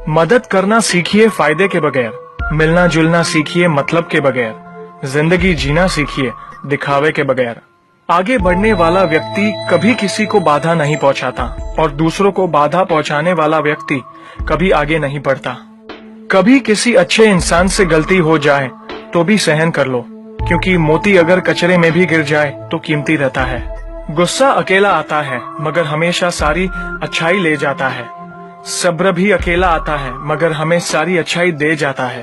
मदद करना सीखिए फायदे के बगैर, मिलना जुलना सीखिए मतलब के बगैर, जिंदगी जीना सीखिए दिखावे के बगैर। आगे बढ़ने वाला व्यक्ति कभी किसी को बाधा नहीं पहुंचाता और दूसरों को बाधा पहुंचाने वाला व्यक्ति कभी आगे नहीं बढ़ता। कभी किसी अच्छे इंसान से गलती हो जाए तो भी सहन कर लो, क्योंकि मोती अगर कचरे में भी गिर जाए तो कीमती रहता है। गुस्सा अकेला आता है मगर हमेशा सारी अच्छाई ले जाता है। सब्र भी अकेला आता है मगर हमें सारी अच्छाई दे जाता है।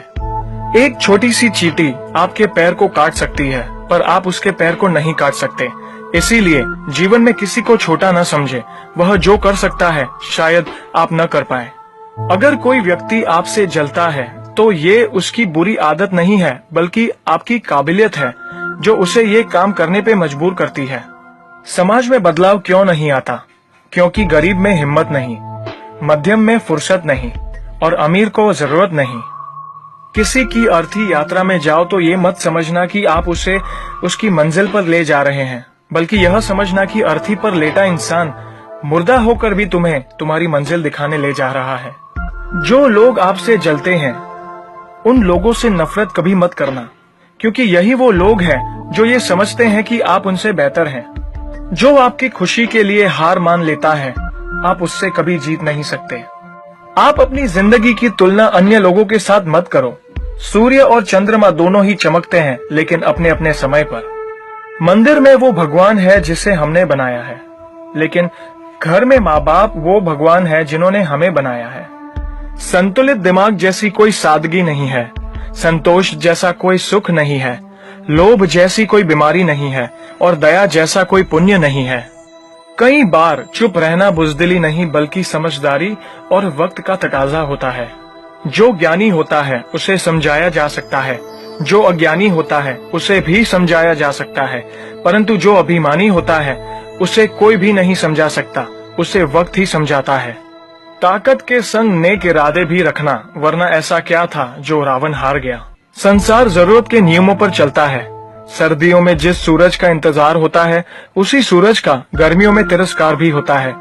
एक छोटी सी चींटी आपके पैर को काट सकती है पर आप उसके पैर को नहीं काट सकते। इसीलिए जीवन में किसी को छोटा न समझे। वह जो कर सकता है शायद आप न कर पाए। अगर कोई व्यक्ति आपसे जलता है तो ये उसकी बुरी आदत नहीं है बल्कि आपकी काबिलियत है जो उसे ये काम करने पे मजबूर करती है। समाज में बदलाव क्यों नहीं आता? क्योंकि गरीब में हिम्मत नहीं, मध्यम में फुर्सत नहीं और अमीर को जरूरत नहीं। किसी की अर्थी यात्रा में जाओ तो ये मत समझना कि आप उसे उसकी मंजिल पर ले जा रहे हैं, बल्कि यह समझना कि अर्थी पर लेटा इंसान मुर्दा होकर भी तुम्हें तुम्हारी मंजिल दिखाने ले जा रहा है। जो लोग आपसे जलते हैं उन लोगों से नफरत कभी मत करना, क्योंकि यही वो लोग हैं जो ये समझते हैं कि आप उनसे बेहतर हैं। जो आपकी खुशी के लिए हार मान लेता है आप उससे कभी जीत नहीं सकते। आप अपनी जिंदगी की तुलना अन्य लोगों के साथ मत करो। सूर्य और चंद्रमा दोनों ही चमकते हैं लेकिन अपने अपने समय पर। मंदिर में वो भगवान है जिसे हमने बनाया है, लेकिन घर में माँ बाप वो भगवान है जिन्होंने हमें बनाया है। संतुलित दिमाग जैसी कोई सादगी नहीं है, संतोष जैसा कोई सुख नहीं है, लोभ जैसी कोई बीमारी नहीं है और दया जैसा कोई पुण्य नहीं है। कई बार चुप रहना बुजदिली नहीं बल्कि समझदारी और वक्त का तकाजा होता है। जो ज्ञानी होता है उसे समझाया जा सकता है, जो अज्ञानी होता है उसे भी समझाया जा सकता है, परंतु जो अभिमानी होता है उसे कोई भी नहीं समझा सकता, उसे वक्त ही समझाता है। ताकत के संग नेक इरादे भी रखना, वरना ऐसा क्या था जो रावण हार गया। संसार जरूरत के नियमों पर चलता है। सर्दियों में जिस सूरज का इंतजार होता है उसी सूरज का गर्मियों में तिरस्कार भी होता है।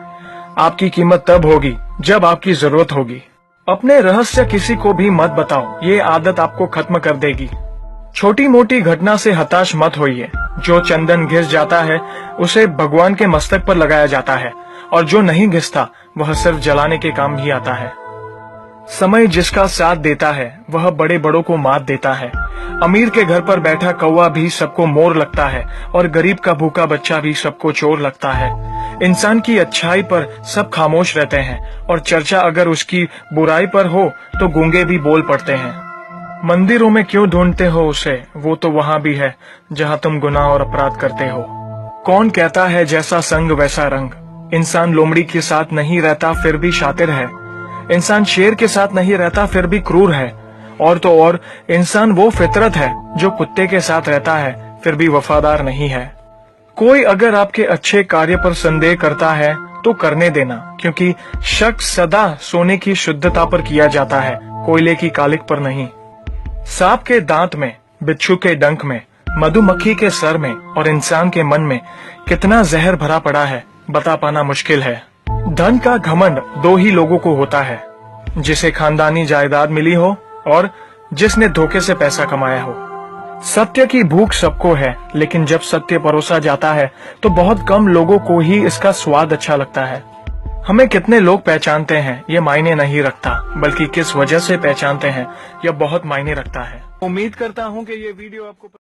आपकी कीमत तब होगी जब आपकी जरूरत होगी। अपने रहस्य किसी को भी मत बताओ, ये आदत आपको खत्म कर देगी। छोटी मोटी घटना से हताश मत होइए। जो चंदन घिस जाता है उसे भगवान के मस्तक पर लगाया जाता है और जो नहीं घिसता वह सिर्फ जलाने के काम भी आता है। समय जिसका साथ देता है वह बड़े बड़ों को मात देता है। अमीर के घर पर बैठा कौवा भी सबको मोर लगता है और गरीब का भूखा बच्चा भी सबको चोर लगता है। इंसान की अच्छाई पर सब खामोश रहते हैं और चर्चा अगर उसकी बुराई पर हो तो गूंगे भी बोल पड़ते हैं। मंदिरों में क्यों ढूंढते हो उसे, वो तो वहां भी है जहां तुम गुनाह और अपराध करते हो। कौन कहता है जैसा संग वैसा रंग। इंसान लोमड़ी के साथ नहीं रहता फिर भी शातिर है। इंसान शेर के साथ नहीं रहता फिर भी क्रूर है। और तो और इंसान वो फितरत है जो कुत्ते के साथ रहता है फिर भी वफादार नहीं है। कोई अगर आपके अच्छे कार्य पर संदेह करता है तो करने देना, क्योंकि शक सदा सोने की शुद्धता पर किया जाता है, कोयले की कालिक पर नहीं। सांप के दांत में, बिच्छू के डंक में, मधुमक्खी के सर में और इंसान के मन में कितना जहर भरा पड़ा है बता पाना मुश्किल है। धन का घमंड दो ही लोगों को होता है, जिसे खानदानी जायदाद मिली हो और जिसने धोखे से पैसा कमाया हो। सत्य की भूख सबको है, लेकिन जब सत्य परोसा जाता है तो बहुत कम लोगों को ही इसका स्वाद अच्छा लगता है। हमें कितने लोग पहचानते हैं ये मायने नहीं रखता, बल्कि किस वजह से पहचानते हैं यह बहुत मायने रखता है। उम्मीद करता हूँ कि ये वीडियो आपको